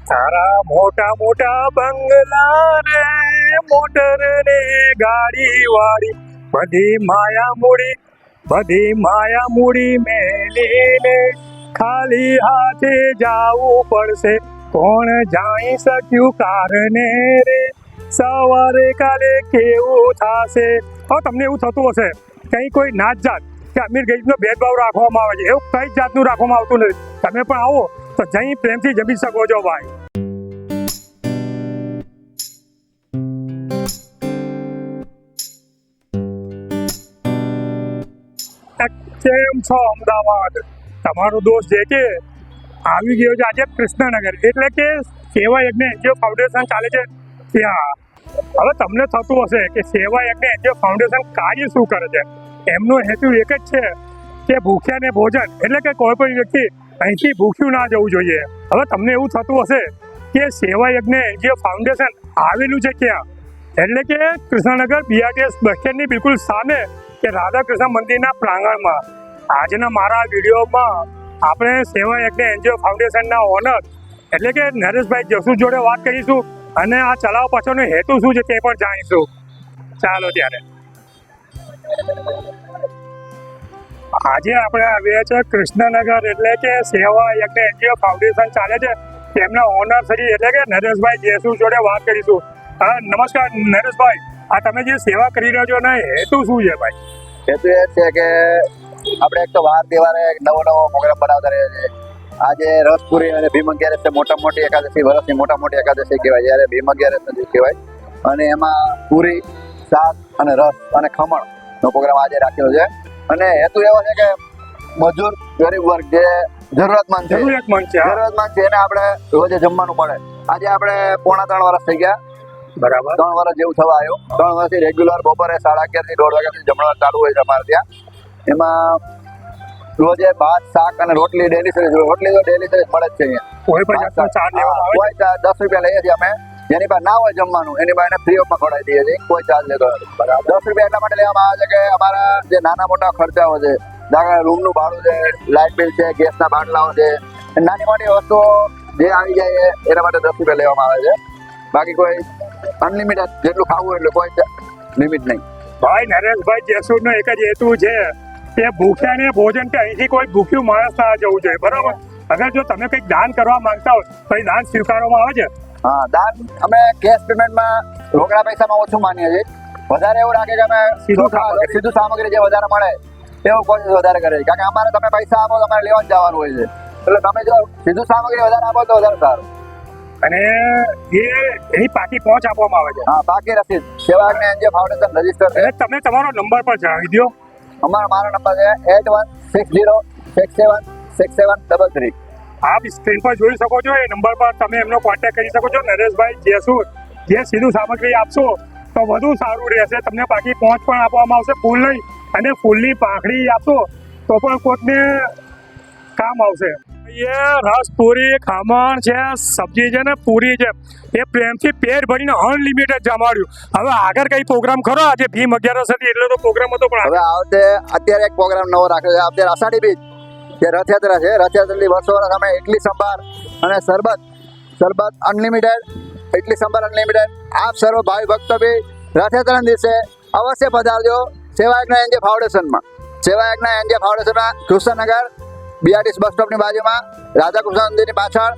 તારા મોટા મોટા બંગલા રે મોટર ને ગાડી વાળી બધી માયા મૂડી મેલીને ખાલી હાથે જાવું પડશે કોણ જાણી શક્યું કારણે રે સવારે કાલે કેવું થશે. હવે તમને એવું થતું હશે કઈ કોઈ નાત જાત કે અમીર ગરીબનો ભેદભાવ રાખવામાં આવે છે, એવું કઈ જાતનું રાખવામાં આવતું નથી. તમે પણ આવો તો જઈ પ્રેમથી જમી શકો છો ભાઈ. કેમ છો અમદાવાદ? તમારો દોસ્ત જે કે આવી ગયો છે આજે કૃષ્ણનગર, એટલે કે સેવા યજ્ઞ એનજીઓ ફાઉન્ડેશન ચાલે છે ત્યાં. હવે તમને થતું હશે કે સેવા યજ્ઞ એનજીઓ ફાઉન્ડેશન કાર્ય શું કરે છે. એમનો હેતુ એક જ છે કે ભૂખ્યાને ભોજન, એટલે કે કોઈ પણ વ્યક્તિ અહીંથી ભૂખ્યું ના જવું જોઈએ. હવે તમને એવું થતું હશે કે સેવા યજ્ઞ એનજીઓ ફાઉન્ડેશન આવેલું છે ક્યાં, એટલે કે કૃષ્ણનગર બીઆરટીએસ બસ સ્ટેન્ડની બિલકુલ સામે કે રાધાકૃષ્ણ મંદિરના પ્રાંગણમાં. આજના મારા વિડીયોમાં આપણે સેવા યજ્ઞ એનજીઓ ફાઉન્ડેશનના ઓનર એટલે કે નરેશભાઈ જસુ જોડે વાત કરીશું અને આ ચલાવવા પાછળનો હેતુ શું છે તે પણ જાણીશું. ચાલો ત્યારે. આજે આપણે આવ્યા છે કૃષ્ણનગર, એટલે કે સેવા યજ્ઞ એનજીઓ ફાઉન્ડેશન ચાલે છે તેમના ઓનર શ્રી એટલે કે નરેશભાઈ જસુ જોડે વાત કરીશું. હા, નમસ્કાર નરેશભાઈ. આ તમે જે સેવા કરી રહ્યા છો ને હેતુ શું છે ભાઈ? હેતુ એ છે કે આપણે એક તો વાર તહેવારે નવો પ્રોગ્રામ બનાવતા રહીએ છીએ. આજે રસપુરી અને ભીમ અગિયારસ છે, મોટી એકાદશી, વર્ષની મોટી એકાદશી કહેવાય, જ્યારે ભીમ અગિયારસ નથી કહેવાય. અને એમાં પૂરી, શાક અને રસ અને ખમણનો પ્રોગ્રામ આજે રાખ્યો છે. અને હેતુ એવો છે કે મજૂર ગરીબ વર્ગ જે જરૂરતમંદ છે એને આપણે રોજે જમવાનું મળે. આજે આપણે પોણા 3 વર્ષ થઈ ગયા, બરાબર 3 વર્ષ જેવું થવા આવ્યું. 3 વર્ષથી રેગ્યુલર બપોરે 11:30 થી 1:30 વાગ્યા સુધી જમણવાર ચાલુ હોય છે અમારે ત્યાં. એમાં રોજે ભાત, શાક અને રોટલી ડેલી સર્વિસ. રોટલી તો ડેલી સર્વિસ મળે જ છે અહીંયા. કોઈ પણ જાતનો ચાર્જ લેવામાં આવે? કોઈ ચાર્જ 10 રૂપિયા લઈએ છીએ અમે. જેની પાસે ના હોય જમવાનું એની પાસે ફ્રી ઓફમાં ખવડાવી દઈએ છીએ, કોઈ ચાર્જ લેતો નથી. બરાબર 10 રૂપિયા એટલા માટે લેવામાં આવે છે કે અમારા જે નાના મોટા ખર્ચાઓ છે, દાખલા રૂમનું ભાડું છે, લાઇટ બિલ છે, ગેસના બાટલાઓ છે, નાની મોટી વસ્તુઓ જે આવી જાય એના માટે 10 રૂપિયા લેવામાં આવે છે. બાકી કોઈ અનલિમિટેડ જેટલું ખાવું એટલે કોઈ લિમિટ નહીં. ભાઈ નરેશભાઈ જસુનો એક જ હેતુ છે કે ભૂખ્યાને ભોજન, કે અહીંથી કોઈ ભૂખ્યું માણસ ના જવું જોઈએ, બરાબર? અગર જો તમે કંઈક દાન કરવા માંગતા હોય તો એ દાન સ્વીકારવામાં આવે છે? હા, દાન અમે કેશ પેમેન્ટમાં રોકડા પૈસામાં ઓછું માનીએ છીએ. વધારે એવું રાખે કે અમે સીધું સામગ્રી જે વધારે મળે એવું કોશિશ વધારે કરે છે. કારણ કે અમારે તમે પૈસા આપો તો અમારે લેવા જ જવાનું હોય છે, એટલે તમે જો સીધું સામગ્રી વધારે આપો તો વધારે સારું. અને એની પાકી પહોંચ આપવામાં આવે છે? હા, પાકી રસીદ સેવા યજ્ઞ એનજીઓ ફાઉન્ડેશન રજીસ્ટર છે. તમે તમારો નંબર પણ જણાવી દો. મારો નંબર છે 8160676733. આપ સ્ક્રીન પર જોઈ શકો છો. એ નંબર પર તમે એમનો કોન્ટેક્ટ કરી શકો છો. નરેશભાઈ જસુ જે સીધું સામગ્રી આપશો તો વધુ સારું રહેશે. તમને બાકી પહોંચ પણ આપવામાં આવશે ફૂલ નહીં, અને ફૂલની પાંખડી આપશો તો પણ કોઈને કામ આવશે. એ રસ પૂરી, ખમણ છે, સબ્જી છે ને પૂરી છે, એ પ્રેમથી પેટ ભરીને અનલિમિટેડ જમાડ્યું. હવે આગળ કઈ પ્રોગ્રામ ખરો? આજે ભીમ 11 હતી એટલે તો પ્રોગ્રામ હતો, પણ હવે અત્યારે એક પ્રોગ્રામ નવો રાખ્યો છે. અત્યારે અષાઢી બીજ જે રથયાત્રા છે, રથયાત્રાની વર્ષો અમે ઇડલી સંભાર અને શરબત અનલિમિટેડ, ઇડલી સંભાર અનલિમિટેડ. આપ સર્વ ભાવિ ભક્તો બી રથયાત્રાના દિવસે અવશ્ય પધારજો સેવા યજ્ઞ એનજીઓ ફાઉન્ડેશનમાં. સેવા યજ્ઞ એનજીઓ ફાઉન્ડેશનમાં કૃષ્ણનગર બીઆરટીએસ બસ સ્ટોપની બાજુમાં રાધાકૃષ્ણ મંદિરની પાછળ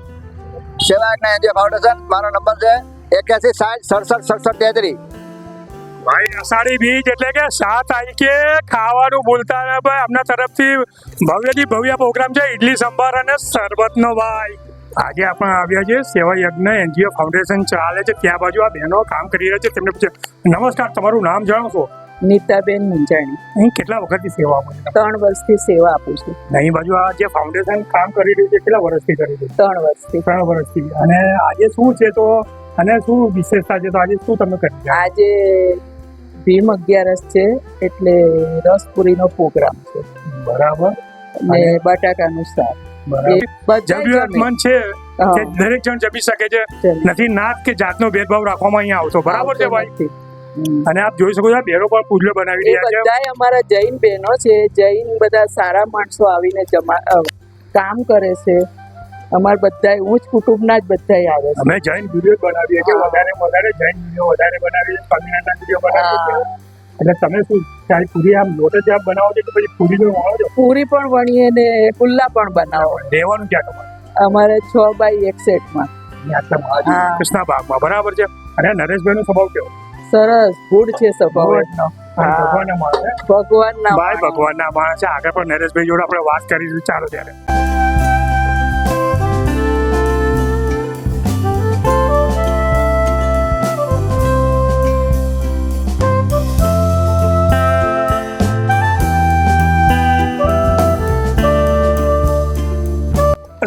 સેવા યજ્ઞ એનજીઓ ફાઉન્ડેશન. મારો નંબર છે 8160676763. ભાઈ અષાઢી બીજ એટલે કે 7 તારીખે ખાવાનું ભૂલતા ને ભાઈ. આપના તરફથી ભવ્યથી ભવ્ય પ્રોગ્રામ છે, ઇડલી સંભાર અને શરબતનો. ભાઈ આજે આપણે આવ્યા છીએ સેવા યજ્ઞ એનજીઓ ફાઉન્ડેશન ચાલે છે ત્યાં બાજુ આ બહેનો કામ કરી રહ્યા છે. તેમને પૂછે નમસ્કાર, તમારું નામ જણાવશો? નીતાબેન મુંજાણી. અહીં કેટલા વખતથી સેવા આપો છો? 3 વર્ષથી સેવા આપું છું. અહીં બાજુ આ જે ફાઉન્ડેશન કામ કરી રહ્યું છે કેટલા વર્ષથી કરી રહ્યું છે? 3 વર્ષથી. 3 વર્ષથી. અને આજે શું છે તો, અને શું વિશેષતા છે, તો આજે શું તમે કરી રહ્યા? આજે ભીમ 11 છે એટલે રસપુરીનો પ્રોગ્રામ છે, બરાબર, અને બટાકાનું શાક. જરૂરિયાતમંદ છે કે દરેક જણ જમી શકે છે, નથી નાત કે જાતનો ભેદભાવ રાખવામાં અહીંયા આવતો, બરાબર છે ભાઈ? અને આપ જોઈ શકો છો બેનો પણ પૂજલો બનાવી રહ્યા છે. બધા અમારા જૈન બહેનો છે. જૈન બધા સારા માણસો આવીને કામ કરે છે. અમારે બધાય ઉચ્ચ કુટુંબના જ બધાય આવે છે. અમે જૈન વિડીયો બનાવીએ છીએ, હા. વધારે જૈન વિડીયો વધારે બનાવીએ છીએ, સ્વામિનારાયણ વિડીયો બનાવીએ છીએ. હા. એટલે તમે શું ત્યારે પૂરી આમ લોટ જ આમ બનાવો છો કે પછી પૂરીનો વણો છો? પૂરી પણ વણીએ ને પુલ્લા પણ બનાવો. લેવાનું ક્યાં તમારે? અમારે 6x1 સેટમાં. હા. કૃષ્ણા ભાગમાં બરાબર છે. અને નરેશભાઈ નો સ્વભાવ કેવો? સરસ ગુડ છે સ્વભાવ એમનો. હા. ભગવાનના માણસ છે. ભગવાનના ભાઈ માણસ. ભગવાનના માણસ છે. આગળ પણ નરેશભાઈ જોડે આપણે વાત કરીશું. ચાલો ત્યારે.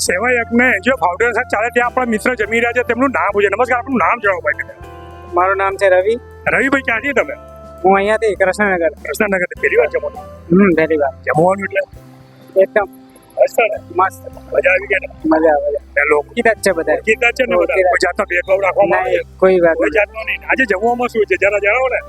સેવા યજ્ઞ એનજીઓ ફાઉન્ડેશન ચાલે ત્યાં આપણા મિત્ર જમી રહ્યા છે. તેમનું નામ પૂછે. નમસ્કાર, આપનું નામ જણાવો ભાઈ. મારું નામ છે રવિ. રવિભાઈ ક્યાંથી તમે? હું અહીંયાથી કૃષ્ણનગર. કૃષ્ણનગર. પહેલી વાર જમો? પહેલી વાર. જમવાનું એટલે એકદમ મસ્ત ને? મસ્ત. મજા આવી ગઈ ને? મજા આવે. ને લોકો કીધા જ છે બધા. કીધા છે ને બધા? કીધા. કોઈ જાતનો ભેદભાવ રાખવામાં આવે છે? નહીં, કોઈ વાત કોઈ જાતનો નહીં. આજે જમવામાં શું છે જરા જણાવો ને.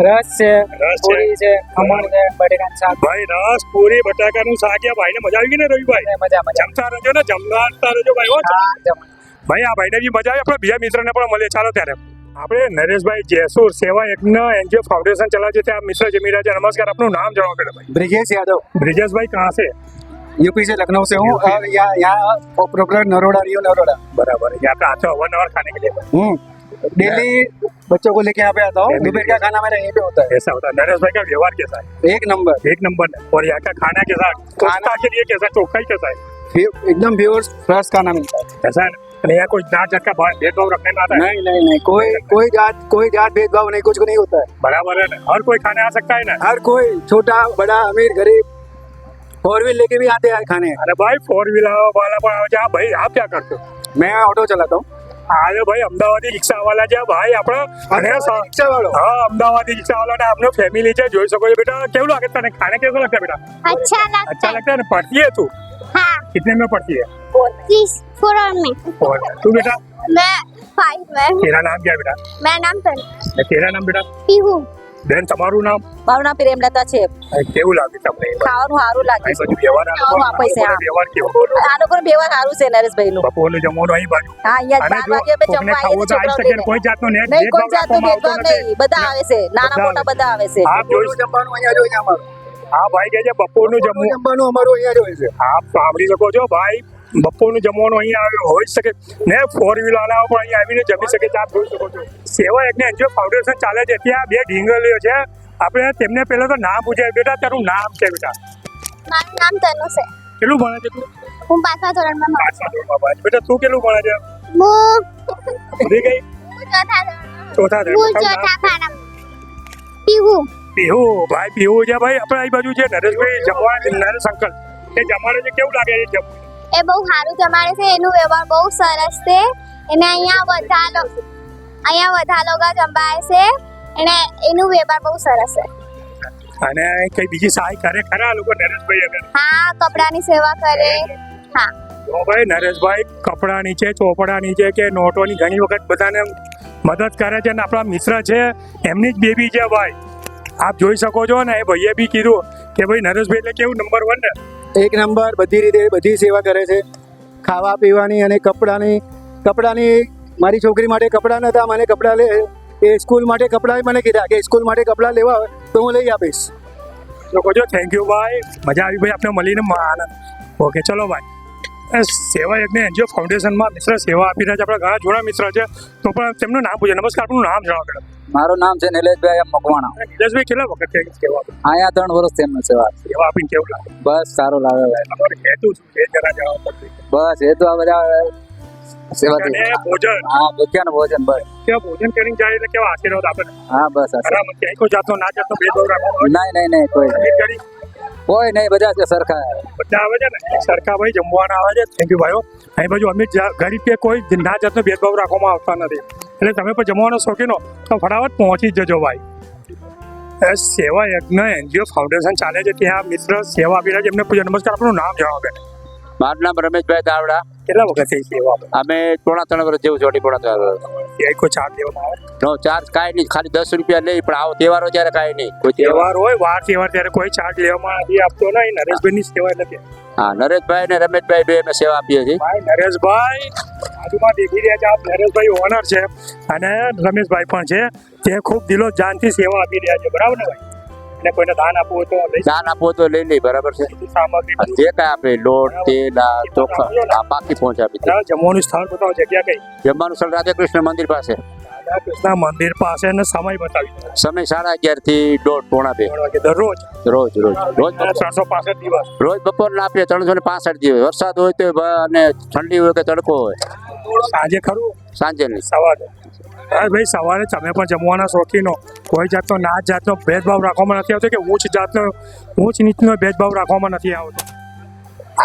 રસ છે, રસ છે. પૂરી છે, ખમણ છે, બટેકાનું શાક ભાઈ રસ પૂરી બટાકાનું શાક યા ભાઈને મજા આવી ગઈ ને રવિભાઈ? છે. મજા મજા. જમતા રહેજો ને, જમતા રહેજો ભાઈ. હો હા, જમણ. ભાઈ આ ભાઈને બી મજા આવી. આપણે બીજા મિત્રને પણ મળીએ. ચાલો ત્યારે. આપણે નરેશભાઈ જેસુર સેવા યજ્ઞ એનજીઓ ફાउન્डेशन चला છે ત્યાં મિત્ર जमी राजा. नमस्कार, अपना नाम जनाओ मेरे भाई. ब्रिजेश यादव, ब्रिजेश भाई कहाँ से? यूपी से लखनऊ से हूँ यूपी और यहाँ प्रॉपर नरोड़ा रियो नरोड़ा बराबर है. यहाँ पे आते हो अवर खाने के लिए? हूँ। डेली बच्चों को लेके यहाँ पे आता हूँ. Family दोपहर का खाना मेरा यहीं पे होता ऐसा होता है. नरेश भाई का व्यवहार कैसा है? है. एक नंबर. एक नंबर है. और यहाँ का खाना कैसा है? स्वच्छता के लिए कैसा, चौखाई कैसा है? एकदम प्योर फ्रेश खाना मिलता है. ऐसा है ना? અને यहाँ कोई जात जात का भेदभाव रखने में आता है? नहीं नहीं नहीं, कोई जात भेदभाव नहीं, कुछ नहीं होता है. बराबर है ना? हर कोई खाने आ सकता है ना? हर कोई छोटा बड़ा अमीर गरीब 4 व्हील लेके भी आते हैं खाने. अरे भाई 4 व्हीलर वाला પણ આવે છે. આ ભાઈ આપ क्या करते हो? मैं ऑटो चलाता हूँ. આજે ભાઈ અમદાવાદી રિક્ષા વાળા છે ભાઈ આપણે. અને रिक्शा वालों. હા અમદાવાદી રિક્ષા વાળા ને આપનો ફેમિલી છે, જોઈ શકો છો બેટા. કેવું લાગે તને? खाने कैसा लगता है बेटा? अच्छा लगता अच्छा है। लगता है ना? पढ़ती है तू? हाँ, कितने में पढ़ती है? 4 में। और तू बेटा? मैं 5 में हूँ। तेरा नाम क्या है बेटा? मेरा नाम तन ને તેરા નામ બેટા? पीहू। બેન તમારું નામ? મારું નામ પ્રેમલતા છે. કેવું લાગે તમને? ખાવાનું સારું લાગે અહીં છે. બધું વ્યવહાર ખાવાનું આપે છે, હા. વ્યવહાર કેવો? આ લોકોનો વ્યવહાર સારું છે નરેશભાઈ નું. બપોરનું જમવાનું અહીં બાજુ. હા, અહીંયા અને 12 જો વાગે અમે કોકને જમવા ખાવું આવીએ તો છીએ આવી શકે ને, છોકરાઓને. કોઈ જાતનો નેટ નહીં, કોઈ ભેદભાવ જાતનો રાખવામાં આવતો ભેદભાવ નહીં, બધા આવે છે, નાના બધા મોટા બધા આવે છે. આપ જોઈ જમવાનું અહીંયા જોઈએ અમારું. આ ભાઈ કહે છે બપોરનું જમવું. જમવાનું અમારું અહીંયા જોઈએ છે. આપ સાંભળી શકો છો ભાઈ, બપોરનું જમવાનું અહીંયા આવ્યું હોઈ શકે ને 4 વ્હીલર વાળાઓ પણ અહીંયા આવીને જમી શકે છે. આપ જોઈ શકો છો. સેવા યજ્ઞ એનજીઓ ફાઉન્ડેશન ચાલે છે ત્યાં 2 ઢીંગલીઓ છે. આપણે તેમને પહેલા તો નામ પૂછે. બેટા તારું નામ છે બેટા? મારું નામ તનુ છે। કેટલું ભણે છે તું? હું 5મા ધોરણમાં ભણું 5મા ધોરણમાં ભણે છે. બેટા તું કેટલું ભણે છે? છું। ભૂલી ગઈ? હું 4થા ધોરણમાં ચોથા ભણું। હું ધોરણમાં. 4થા ખાનામાં। પીહુ। પીહુ ભાઈ, પીહુ છે ભાઈ. આપણે અહીં બાજુ છે નરેશભાઈ જમવા નરેશ અંકલ એ જમાડે છે. કેવું લાગે છે જમવું? એ બહુ સારું જમાડે છે, એનું વ્યવહાર બહુ સરસ છે। એને અહીંયા બધા લોકો જમાડે છે અને એનું વ્યવહાર બહુ સરસ છે। અને કઈ બીજી સહાય કરે ખરા આ લોકો નરેશભાઈ આગળ? હા, કપડાની સેવા કરે। હા, તો ભાઈ નરેશભાઈ કપડાની છે, ચોપડાની છે કે નોટોની ઘણી વખત બધાને મદદ કરે છે. અને આપણા મિત્ર છે એમની જ બેબી છે ભાઈ. આપ જોઈ શકો છો ને, એ ભાઈએ બી કીધું કે ભાઈ નરેશભાઈ એટલે કેવું નંબર 1 ને? એક નંબર બધી રીતે બધી સેવા કરે છે. ખાવા પીવાની અને કપડાની મારી છોકરી માટે કપડાં નતા, મને કપડાં એ સ્કૂલ માટે કપડાં મને કીધા કે સ્કૂલ માટે કપડાં લેવા હોય તો હું લઈ આપીશ. લોકો જો થેન્ક યુ ભાઈ, મજા આવી ભાઈ આપણે મળીને આનંદ. ઓકે ચલો ભાઈ. સેવા યજ્ઞ એનજીઓ ફાઉન્ડેશનમાં મિત્ર સેવા આપી રહ્યા છે. આપણા ઘણા જૂના મિત્ર છે, તો પણ તેમનું નામ પૂછે. નમસ્કાર, આપનું નામ જણાવો બેટા? મારું નામ છે નિલેશભાઈ એમ મકવાણા. નિલેશભાઈ કેટલા વખત થઈ સેવા આપી? અહીંયા 3 વર્ષથી એમની સેવા. સેવા આપીને કેવું લાગે? બસ સારું લાગે ભાઈ. તમારે હેતુ શું છે જરા જણાવો પડશે. બસ એ તો આ બધા સેવા અને ભોજન, હા ભૂખ્યાનું ભોજન બસ. કેવા ભોજન કરીને જાય એટલે કેવા આશીર્વાદ આપે ને? હા બસ બરાબર. ક્યાંય કોઈ જાતનો ના જાતનો ભેદભાવ રાખવામાં આવે? નહીં કોઈ એ કરી કોઈ નહીં, બધા છે સરખા. બધા આવે છે ને સરખા ભાઈ જમવાના આવે છે. થેન્ક યુ ભાઈઓ. અહીં બાજુ અમે ગરીબ કે કોઈ ના જાતનો ભેદભાવ રાખવામાં આવતા નથી. એટલે તમે પણ જમવાનો શોખીન હો તો ફટાફટ પહોંચી જ જજો ભાઈ. સેવા યજ્ઞ એનજીઓ ફાઉન્ડેશન ચાલે છે ત્યાં મિત્ર સેવા આપી રહ્યા છે. એમને પૂછો. નમસ્કાર, આપનું નામ જણાવો બેન? મારું નામ રમેશભાઈ દાવડા, કેટલા વખત સેવા આપો? અમે 3.5 વર્ષ જેવું ચોટી 3.5 વર્ષ. ક્યાંય કોઈ ચાર્જ લેવામાં આવે? નો ચાર્જ કાંઈ નહીં, ખાલી 10 રૂપિયા લઈ, પણ આવો તહેવારો ત્યારે કાંઈ નહીં. કોઈ તહેવાર તહેવાર હોય વાર તહેવાર ત્યારે કોઈ ચાર્જ લેવામાં નથી આપતો ને. એ નરેશભાઈની સેવા નથી. હા, નરેશભાઈ ને રમેશભાઈ બે અમે સેવા આપીએ છીએ. ભાઈ નરેશભાઈ બાજુમાં દેખી રહ્યા છે આપ, નરેશભાઈ ઓનર છે અને રમેશભાઈ પણ છે. તે ખૂબ દિલો જાનથી સેવા આપી રહ્યા છે, બરાબર ને ભાઈ? અને કોઈને દાન આપવું હોય તો લઈ દાન આપો તો લઈ લઈ, બરાબર છે. શકીએ. સામગ્રી બધું. જે કાંઈ આપણે લોટ, તેલ, આ ચોખા આ પાકી પહોંચાડી દે. બરાબર, જમવાનું સ્થળ બતાવો, જગ્યા કઈ? જમવાનું સ્થળ રાધે કૃષ્ણ મંદિર પાસે. રાધા કૃષ્ણ મંદિર પાસે ને સમય બતાવી દો. સમય 11:30 થી 1:30 3 વાગે દરરોજ રોજ રોજ રોજ અને 365 દિવસ. રોજ બપોરના આપીએ 365 દિવસ. વરસાદ હોય તો અને ઠંડી હોય કે તડકો હોય, સાંજે ખરું? સાંજે નહીં. સવારે? હા ભાઈ, સવારે તમે પણ જમવાના શોખીનો. કોઈ જાતનો નાચ જાતનો ભેદભાવ રાખવામાં નથી આવતો કે ઊંચ નીચનો ભેદભાવ રાખવામાં નથી આવતો.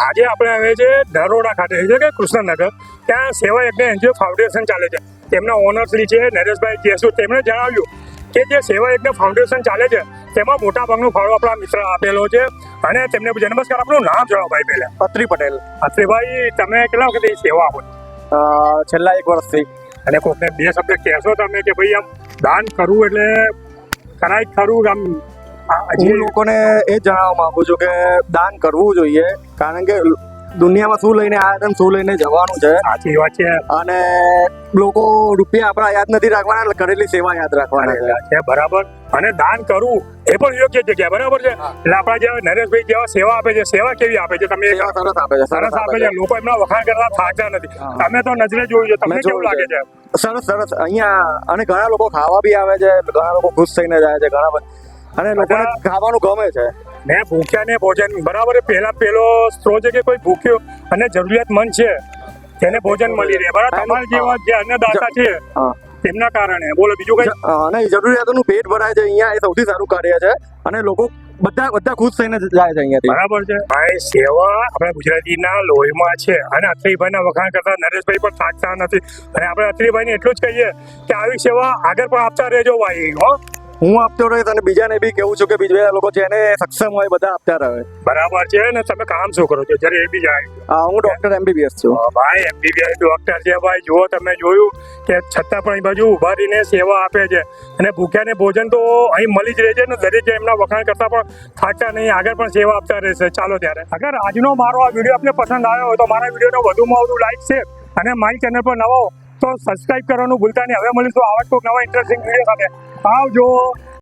આજે આપણે હવે છે નરોડા ખાતે છે કે કૃષ્ણનગર, ત્યાં સેવા યજ્ઞ એનજીઓ ફાઉન્ડેશન ચાલે છે. તેમના ઓનર શ્રી છે નરેશભાઈ કેસુ. તેમણે જણાવ્યું કે જે સેવા યજ્ઞ ફાઉન્ડેશન ચાલે છે તેમાં મોટા ભાગનો ફાળો આપણા મિત્ર આપેલો છે. અને તેમને નમસ્કાર, આપણું નામ જણાવો ભાઈ પહેલા. અત્રી પટેલ. અત્રેભાઈ, તમે કેટલા વખત સેવા આપો છો? છેલ્લા 1 વર્ષથી. અને કોઈને 2 શબ્દ કહેશો તમે કે ભાઈ આમ દાન કરવું એટલે કરાય જ ખરું? આમ હું લોકોને એ જણાવવા માંગુ છું કે દાન કરવું જોઈએ, કારણ કે દુનિયામાં શું લઈને આવ્યા છે, શું લઈને જવાનું છે. સાચી વાત છે. અને લોકો રૂપિયા આપણા યાદ નથી રાખવાના, કરેલી સેવા યાદ રાખવાના છે. બરાબર. અને દાન કરવું એ પણ યોગ્ય જગ્યા, બરાબર છે. એટલે આપણા જેવા નરેશભાઈ જેવા સેવા આપે છે, સેવા કેવી આપે છે? તમે સેવા સરસ આપે છે, સરસ આપે છે. લોકો એમના વખાણ કરતા થાકતા નથી. તમે તો નજરે જોયું છે, તમને કેવું લાગે છે? સરસ સરસ. અહીંયા અને ઘણા લોકો ખાવા બી આવે છે, ઘણા લોકો ખુશ થઈને જાય છે, ઘણા બધા. અને લોકોને ખાવાનું ગમે છે. ને ભૂખ્યા ને ભોજન, બરાબર. પેલો સ્ત્રોત છે કે કોઈ ભૂખ્યો અને જરૂરિયાતમંદ છે તેને ભોજન મળી રહે, બરાબર. તમારા જેવા જે અન્નદાતા છે તેમના કારણે. બોલો બીજું કઈ? અને જરૂરિયાતોનું પેટ ભરાય છે અહીંયા, એ સૌથી સારું કાર્ય છે. અને લોકો બધા ખુશ થઈને જાય છે અહીંયાથી, બરાબર છે. ભાઈ, સેવા આપણા ગુજરાતીના લોહીમાં છે. અને અત્રીભાઈના વખાણ કરતા નરેશભાઈ પણ થાકતા નથી. અને આપણે અત્રીભાઈને એટલું જ કહીએ કે આવી સેવા આગળ પણ આપતા રહેજો ભાઈ. હો, હું આપતો રહીશ અને બીજાને બી કેવું છું કે બીજા લોકો જેને સક્ષમ હોય બધા આપતા રહે. બરાબર છે. ને તમે કામ શું કરો છો જ્યારે એ બી જાય? હું ડોક્ટર MBBS છું. ભાઈ, MBBS ડોક્ટર છે ભાઈ. જુઓ, તમે જોયું કે છતાં પણ એ બાજુ ઉભા રહીને સેવા આપે છે. અને ભૂખ્યાને ભોજન તો અહીં મળી જ રહે છે ને. દરેક એમના વખાણ કરતા પણ થાકતા નહીં, આગળ પણ સેવા આપતા રહેશે. ચાલો ત્યારે, અગર આજનો મારો આ વિડીયો આપને પસંદ આવ્યો હોય તો મારા વિડીયોને વધુમાં વધુ લાઈક, શેર અને મારી ચેનલ પર નવા હો તો સબસ્ક્રાઇબ કરવાનું ભૂલતા નહીં. હવે મળીશું આવા કોઈક નવા ઇન્ટરેસ્ટિંગ વિડીયો સાથે. આવજો.